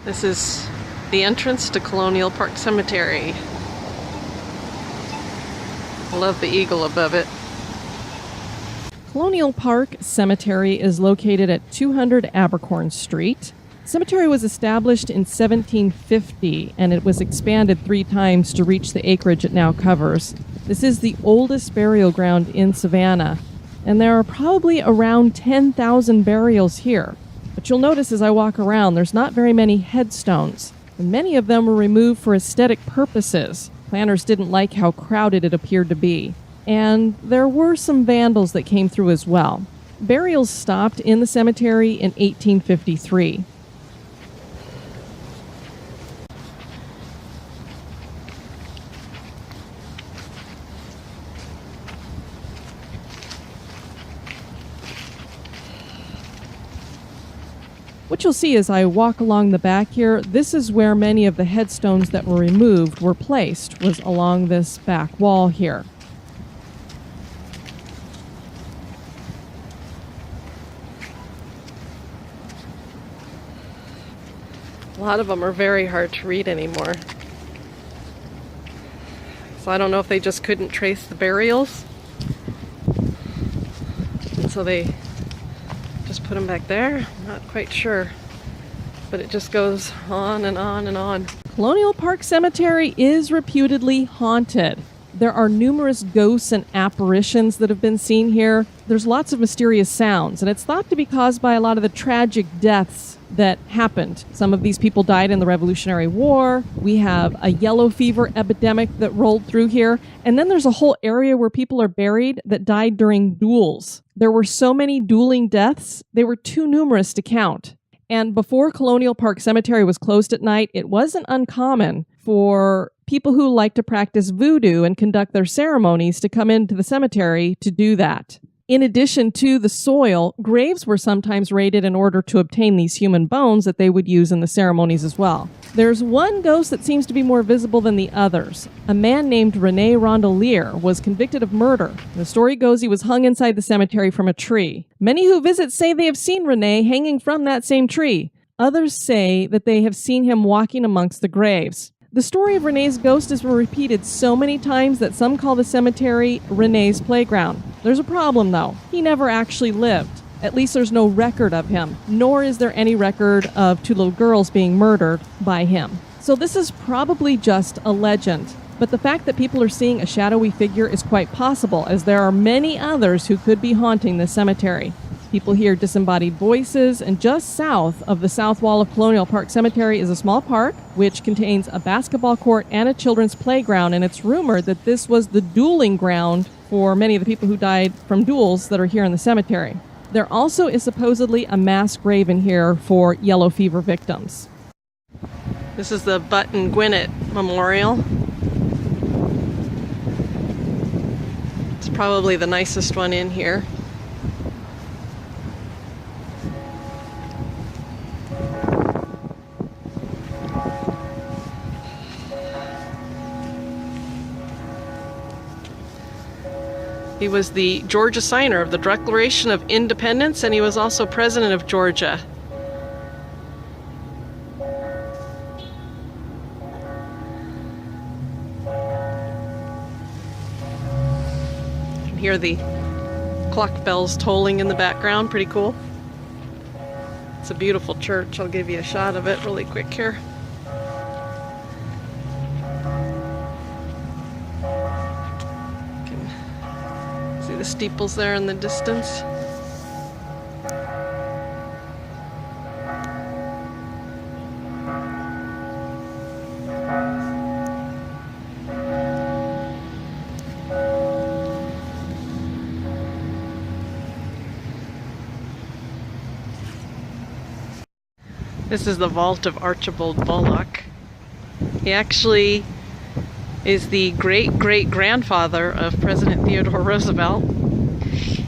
This is the entrance to Colonial Park Cemetery. I love the eagle above it. Colonial Park Cemetery is located at 200 Abercorn Street. The cemetery was established in 1750 and it was expanded 3 times to reach the acreage it now covers. This is the oldest burial ground in Savannah, and there are probably around 10,000 burials here. But you'll notice as I walk around, there's not very many headstones, and many of them were removed for aesthetic purposes. Planners didn't like how crowded it appeared to be. And there were some vandals that came through as well. Burials stopped in the cemetery in 1853. What you'll see as I walk along the back here, this is where many of the headstones that were removed were placed, was along this back wall here. A lot of them are very hard to read anymore. So I don't know if they just couldn't trace the burials. And so they just put them back there. I'm not quite sure. But it just goes on and on and on. Colonial Park Cemetery is reputedly haunted. There are numerous ghosts and apparitions that have been seen here. There's lots of mysterious sounds, and it's thought to be caused by a lot of the tragic deaths that happened. Some of these people died in the Revolutionary War. We have a yellow fever epidemic that rolled through here. And then there's a whole area where people are buried that died during duels. There were so many dueling deaths, they were too numerous to count. And before Colonial Park Cemetery was closed at night, it wasn't uncommon for people who like to practice voodoo and conduct their ceremonies to come into the cemetery to do that. In addition to the soil, graves were sometimes raided in order to obtain these human bones that they would use in the ceremonies as well. There's one ghost that seems to be more visible than the others. A man named Rene Rondelier was convicted of murder. The story goes he was hung inside the cemetery from a tree. Many who visit say they have seen Rene hanging from that same tree. Others say that they have seen him walking amongst the graves. The story of Rene's ghost has been repeated so many times that some call the cemetery Rene's playground. There's a problem though. He never actually lived. At least there's no record of him, nor is there any record of 2 little girls being murdered by him. So this is probably just a legend. But the fact that people are seeing a shadowy figure is quite possible, as there are many others who could be haunting this cemetery. People hear disembodied voices, and just south of the south wall of Colonial Park Cemetery is a small park, which contains a basketball court and a children's playground, and it's rumored that this was the dueling ground for many of the people who died from duels that are here in the cemetery. There also is supposedly a mass grave in here for yellow fever victims. This is the Butt and Gwinnett Memorial. It's probably the nicest one in here. He was the Georgia signer of the Declaration of Independence, and he was also president of Georgia. You can hear the clock bells tolling in the background, pretty cool. It's a beautiful church. I'll give you a shot of it really quick here. See the steeples there in the distance? This is the vault of Archibald Bullock. He actually is the great-great-grandfather of President Theodore Roosevelt.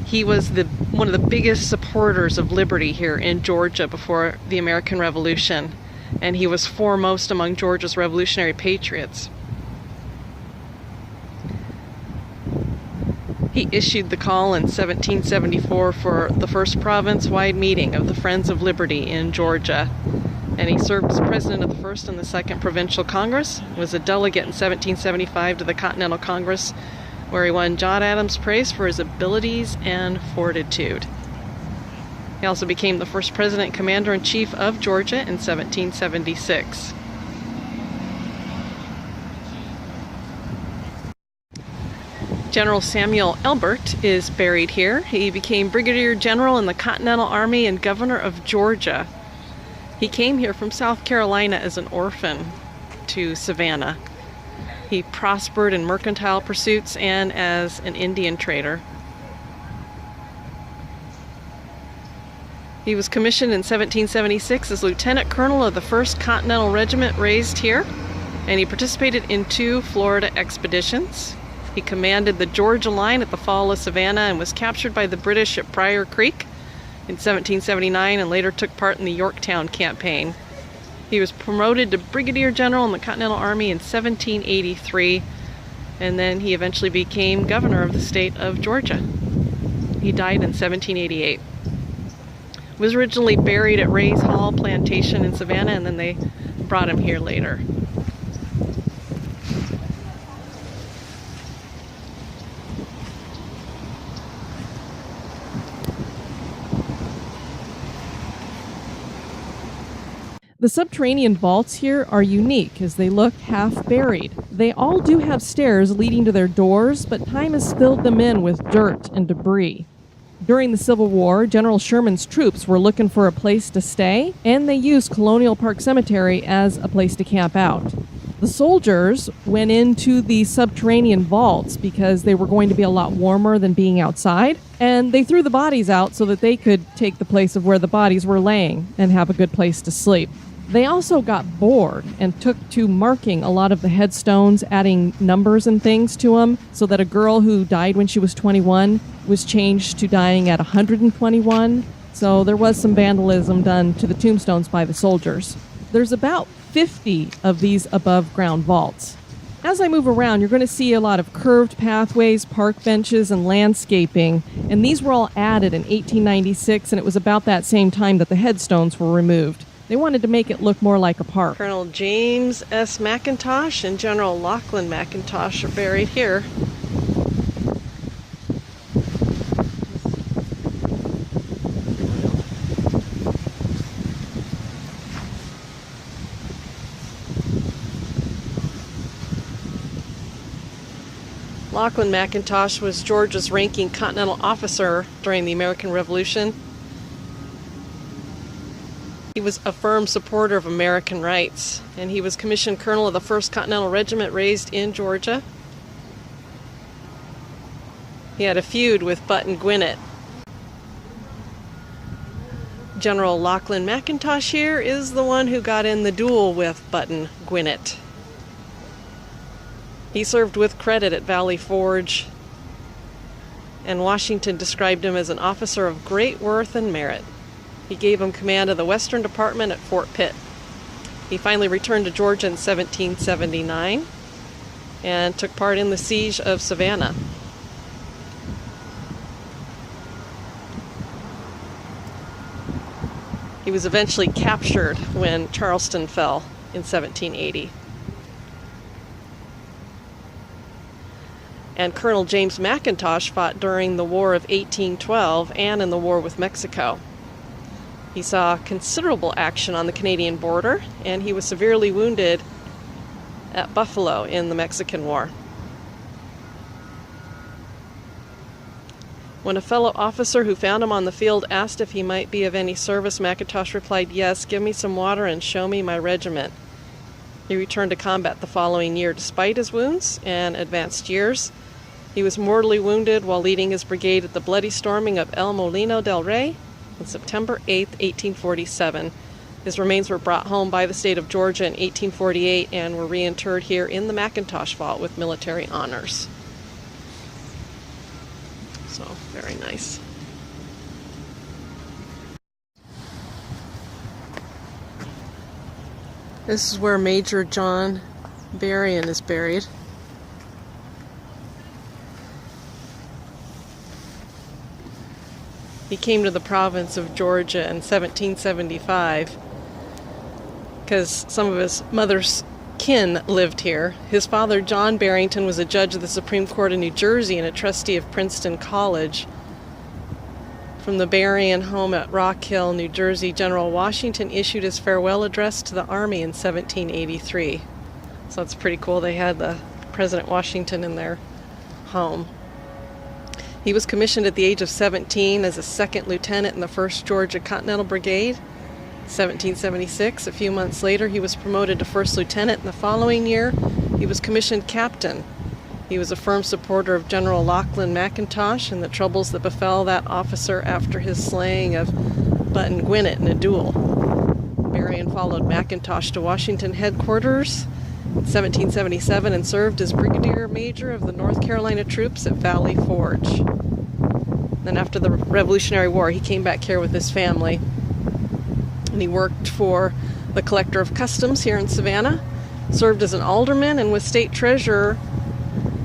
He was one of the biggest supporters of liberty here in Georgia before the American Revolution, and he was foremost among Georgia's revolutionary patriots. He issued the call in 1774 for the first province-wide meeting of the Friends of Liberty in Georgia, and he served as president of the First and the Second Provincial Congress, was a delegate in 1775 to the Continental Congress, where he won John Adams praise for his abilities and fortitude. He also became the first president and commander-in-chief of Georgia in 1776. General Samuel Elbert is buried here. He became brigadier general in the Continental Army and governor of Georgia. He came here from South Carolina as an orphan to Savannah. He prospered in mercantile pursuits and as an Indian trader. He was commissioned in 1776 as lieutenant colonel of the 1st Continental Regiment raised here, and he participated in 2 Florida expeditions. He commanded the Georgia Line at the Fall of Savannah and was captured by the British at Pryor Creek in 1779 and later took part in the Yorktown campaign. He was promoted to brigadier general in the Continental Army in 1783, and then he eventually became governor of the state of Georgia. He died in 1788. He was originally buried at Ray's Hall Plantation in Savannah, and then they brought him here later. The subterranean vaults here are unique as they look half buried. They all do have stairs leading to their doors, but time has filled them in with dirt and debris. During the Civil War, General Sherman's troops were looking for a place to stay, and they used Colonial Park Cemetery as a place to camp out. The soldiers went into the subterranean vaults because they were going to be a lot warmer than being outside, and they threw the bodies out so that they could take the place of where the bodies were laying and have a good place to sleep. They also got bored and took to marking a lot of the headstones, adding numbers and things to them, so that a girl who died when she was 21 was changed to dying at 121. So there was some vandalism done to the tombstones by the soldiers. There's about 50 of these above-ground vaults. As I move around, you're going to see a lot of curved pathways, park benches, and landscaping, and these were all added in 1896, and it was about that same time that the headstones were removed. They wanted to make it look more like a park. Colonel James S. McIntosh and General Lachlan McIntosh are buried here. Lachlan McIntosh was Georgia's ranking Continental officer during the American Revolution. He was a firm supporter of American rights, and he was commissioned colonel of the 1st Continental Regiment raised in Georgia. He had a feud with Button Gwinnett. General Lachlan McIntosh here is the one who got in the duel with Button Gwinnett. He served with credit at Valley Forge, and Washington described him as an officer of great worth and merit. He gave him command of the Western Department at Fort Pitt. He finally returned to Georgia in 1779 and took part in the siege of Savannah. He was eventually captured when Charleston fell in 1780. And Colonel James McIntosh fought during the War of 1812 and in the war with Mexico. He saw considerable action on the Canadian border, and he was severely wounded at Buffalo in the Mexican War. When a fellow officer who found him on the field asked if he might be of any service, McIntosh replied, "Yes, give me some water and show me my regiment." He returned to combat the following year despite his wounds and advanced years. He was mortally wounded while leading his brigade at the bloody storming of El Molino del Rey on September 8, 1847. His remains were brought home by the state of Georgia in 1848 and were reinterred here in the McIntosh Vault with military honors. So, very nice. This is where Major John Berrien is buried. He came to the province of Georgia in 1775, because some of his mother's kin lived here. His father, John Barrington, was a judge of the Supreme Court of New Jersey and a trustee of Princeton College. From the Berrien home at Rock Hill, New Jersey, General Washington issued his farewell address to the Army in 1783. So it's pretty cool. They had the President Washington in their home. He was commissioned at the age of 17 as a second lieutenant in the 1st Georgia Continental Brigade. 1776. A few months later, he was promoted to first lieutenant. In the following year, he was commissioned captain. He was a firm supporter of General Lachlan McIntosh and the troubles that befell that officer after his slaying of Button Gwinnett in a duel. Berrien followed McIntosh to Washington headquarters in 1777 and served as brigadier major of the North Carolina troops at Valley Forge. Then after the Revolutionary War, he came back here with his family. And he worked for the Collector of Customs here in Savannah, served as an alderman, and was state treasurer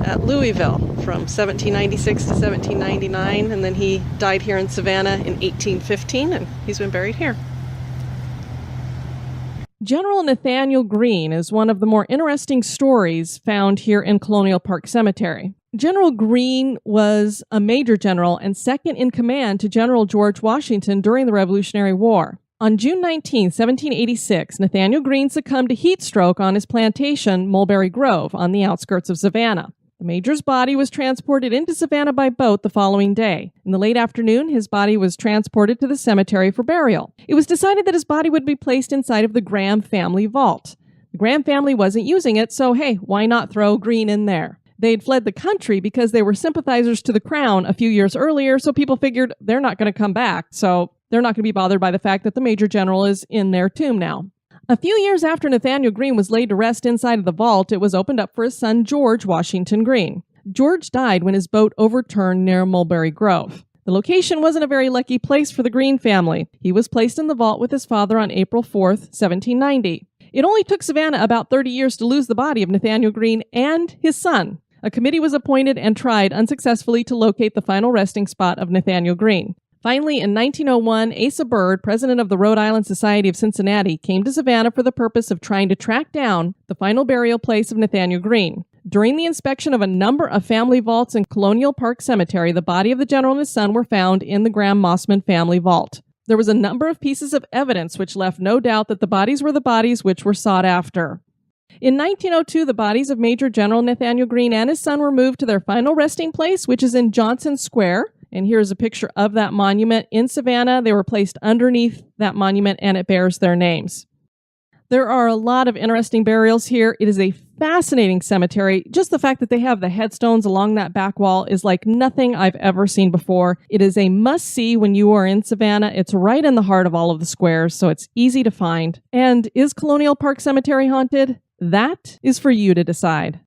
at Louisville from 1796 to 1799, and then he died here in Savannah in 1815, and he's been buried here. General Nathaniel Greene is one of the more interesting stories found here in Colonial Park Cemetery. General Greene was a major general and second in command to General George Washington during the Revolutionary War. On June 19, 1786, Nathaniel Greene succumbed to heat stroke on his plantation, Mulberry Grove, on the outskirts of Savannah. The major's body was transported into Savannah by boat the following day. In the late afternoon, his body was transported to the cemetery for burial. It was decided that his body would be placed inside of the Graham family vault. The Graham family wasn't using it, so hey, why not throw Greene in there? They'd fled the country because they were sympathizers to the crown a few years earlier, so people figured they're not going to come back, so they're not going to be bothered by the fact that the major general is in their tomb now. A few years after Nathaniel Greene was laid to rest inside of the vault, it was opened up for his son George Washington Greene. George died when his boat overturned near Mulberry Grove. The location wasn't a very lucky place for the Greene family. He was placed in the vault with his father on April 4th, 1790. It only took Savannah about 30 years to lose the body of Nathaniel Greene and his son. A committee was appointed and tried unsuccessfully to locate the final resting spot of Nathaniel Greene. Finally, in 1901, Asa Bird, president of the Rhode Island Society of Cincinnati, came to Savannah for the purpose of trying to track down the final burial place of Nathaniel Greene. During the inspection of a number of family vaults in Colonial Park Cemetery, the body of the general and his son were found in the Graham-Mossman family vault. There was a number of pieces of evidence which left no doubt that the bodies were the bodies which were sought after. In 1902, the bodies of Major General Nathaniel Greene and his son were moved to their final resting place, which is in Johnson Square. And here's a picture of that monument in Savannah. They were placed underneath that monument, and it bears their names. There are a lot of interesting burials here. It is a fascinating cemetery. Just the fact that they have the headstones along that back wall is like nothing I've ever seen before. It is a must-see when you are in Savannah. It's right in the heart of all of the squares, so it's easy to find. And is Colonial Park Cemetery haunted? That is for you to decide.